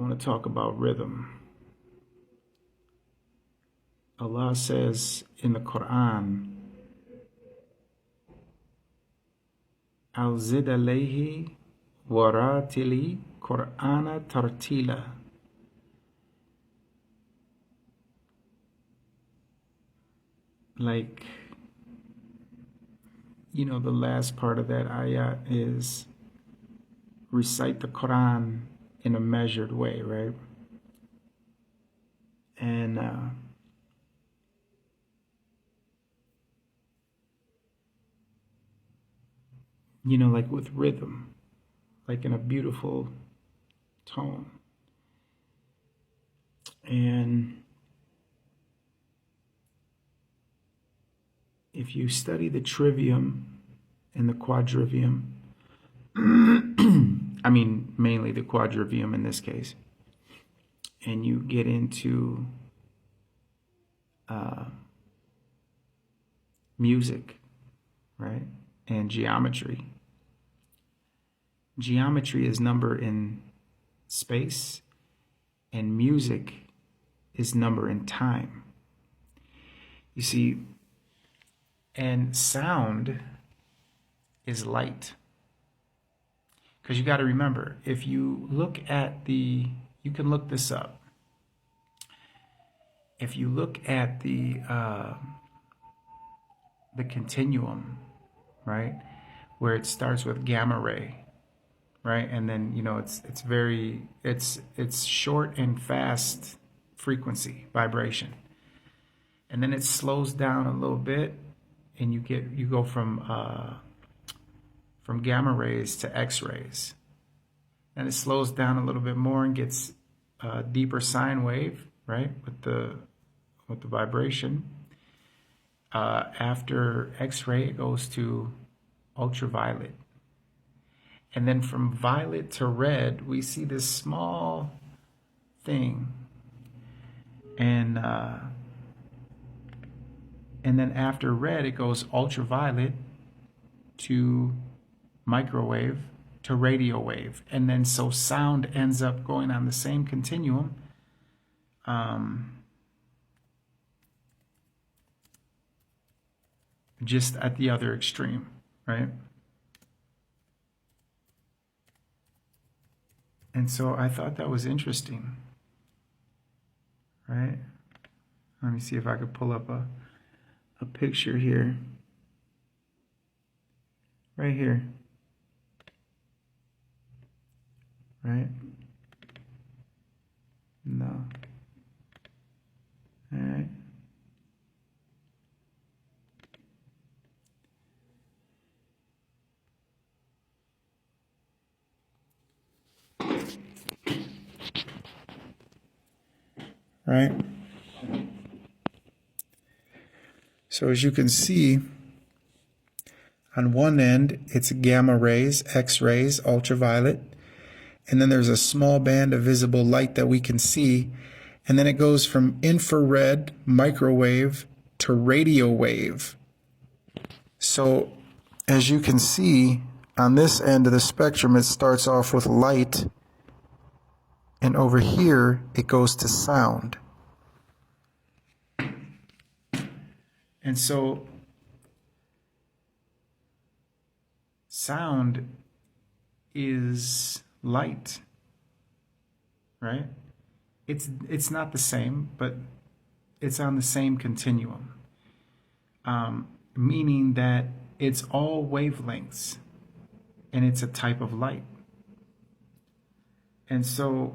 want to talk about rhythm. Allah says in the Quran, Al-zid alayhi waratili Qur'ana tartila. Like, the last part of that ayat is recite the Quran in a measured way, right? And like with rhythm, like in a beautiful tone. And if you study the trivium and the quadrivium, I mean, mainly the quadrivium in this case, and you get into music, right, and geometry. Geometry is number in space, and music is number in time. You see, and sound is light. Because you got to remember, if you look at you can look this up. If you look at the continuum, right, where it starts with gamma ray, right, and then it's short and fast frequency vibration, and then it slows down a little bit, and you go from gamma rays to X-rays, and it slows down a little bit more and gets a deeper sine wave, right, with the vibration. After X-ray, it goes to ultraviolet, and then from violet to red, we see this small thing, and then after red, it goes ultraviolet to microwave to radio wave, and then so sound ends up going on the same continuum, just at the other extreme, right? And so I thought that was interesting, right? Let me see if I could pull up a picture here, right here. Right? No. All right. Right? So as you can see, on one end, it's gamma rays, X-rays, ultraviolet, and then there's a small band of visible light that we can see, and then it goes from infrared, microwave, to radio wave. So as you can see, on this end of the spectrum, it starts off with light, and over here, it goes to sound. And so sound is light, right? It's not the same, but it's on the same continuum, meaning that it's all wavelengths, and it's a type of light. And so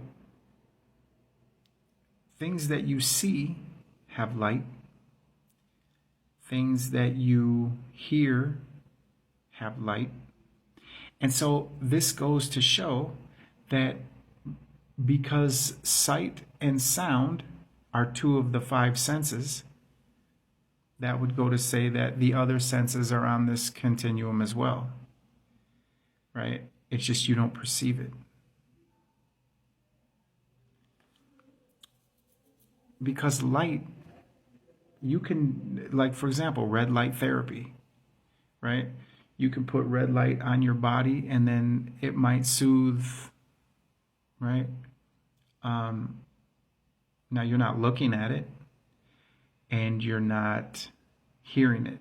things that you see have light, things that you hear have light. And so this goes to show that because sight and sound are two of the five senses, that would go to say that the other senses are on this continuum as well, right? It's just you don't perceive it. Because light, you can, like for example, red light therapy, right? You can put red light on your body and then it might soothe, right, Now you're not looking at it and you're not hearing it,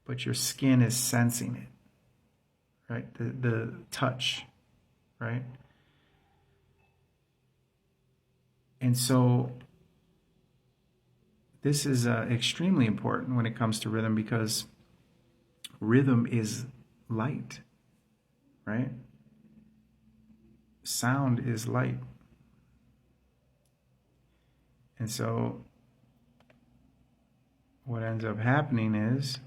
but your skin is sensing it, right? The touch, right? And so this is extremely important when it comes to rhythm, because rhythm is light, right? Sound is light. And so what ends up happening is,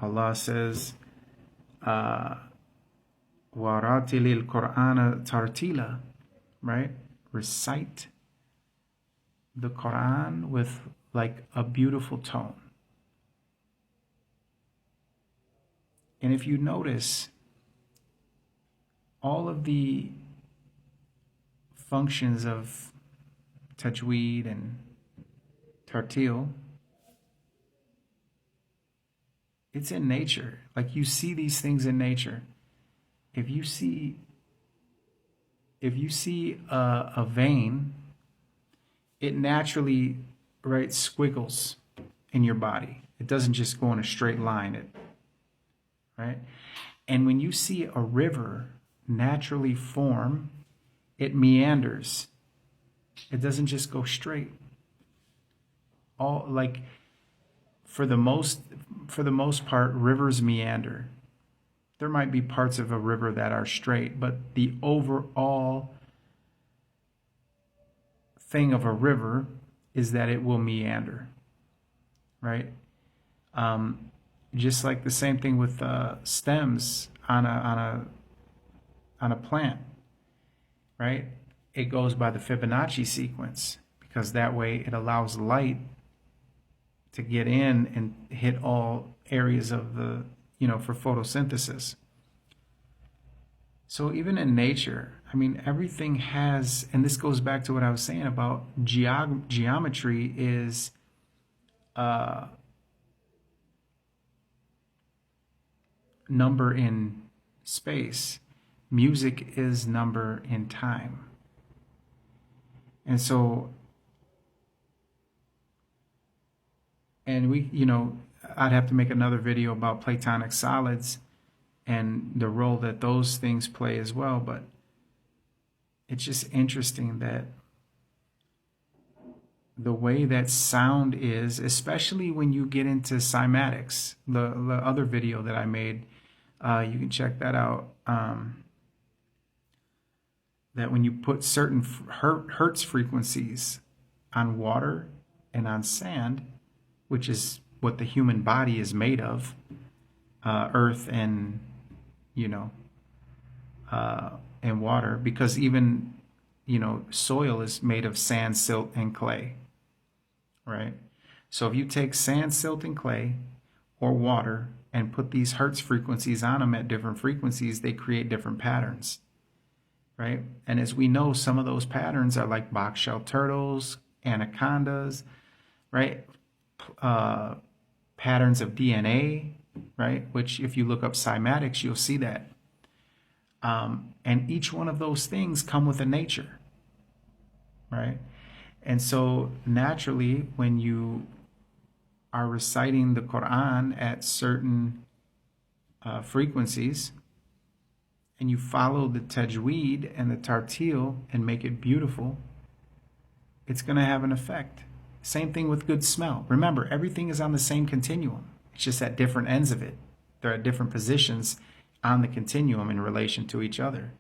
Allah says, وَرَاتِلِ الْقُرْآنَ تَرْتِيلًا, right? Recite the Quran with like a beautiful tone. And if you notice, all of the functions of tajweed and tartil, it's in nature. Like, you see these things in nature. If you see a vein, it naturally, right, squiggles in your body. It doesn't just go in a straight line, right? And when you see a river naturally form, it meanders. It doesn't just go straight. For the most part, rivers meander. There might be parts of a river that are straight, but the overall thing of a river is that it will meander, right? Just like the same thing with stems on a plant, right? It goes by the Fibonacci sequence, because that way it allows light to get in and hit all areas of the, for photosynthesis. So even in nature, I mean, everything has, and this goes back to what I was saying about geometry is number in space. Music is number in time. And so, and I'd have to make another video about Platonic solids and the role that those things play as well. But it's just interesting that the way that sound is, especially when you get into cymatics, the other video that I made, you can check that out, that when you put certain hertz frequencies on water and on sand, which is what the human body is made of, earth and, and water, because even, soil is made of sand, silt, and clay, right? So if you take sand, silt, and clay, or water, and put these hertz frequencies on them at different frequencies, they create different patterns, right? And as we know, some of those patterns are like box-shell turtles, anacondas, right? Patterns of DNA, right? Which if you look up cymatics, you'll see that. And each one of those things come with a nature, right? And so naturally, when you are reciting the Quran at certain frequencies, and you follow the tajweed and the tartil and make it beautiful, it's going to have an effect. Same thing with good smell. Remember, everything is on the same continuum. It's just at different ends of it. They're at different positions on the continuum in relation to each other.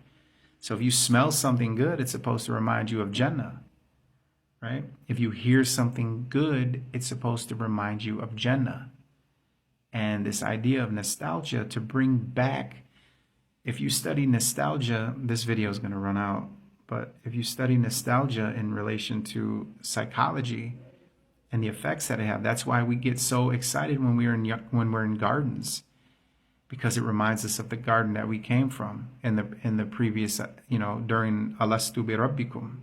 So if you smell something good, it's supposed to remind you of Jannah, right? If you hear something good, it's supposed to remind you of Jannah. And this idea of nostalgia, to bring back, if you study nostalgia, this video is going to run out, but if you study nostalgia in relation to psychology and the effects that it have, that's why we get so excited when we're in gardens, because it reminds us of the garden that we came from in the previous, during Alastu bi Rabbikum.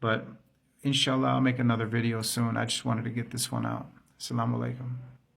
But inshallah, I'll make another video soon. I just wanted to get this one out. Assalamu alaikum.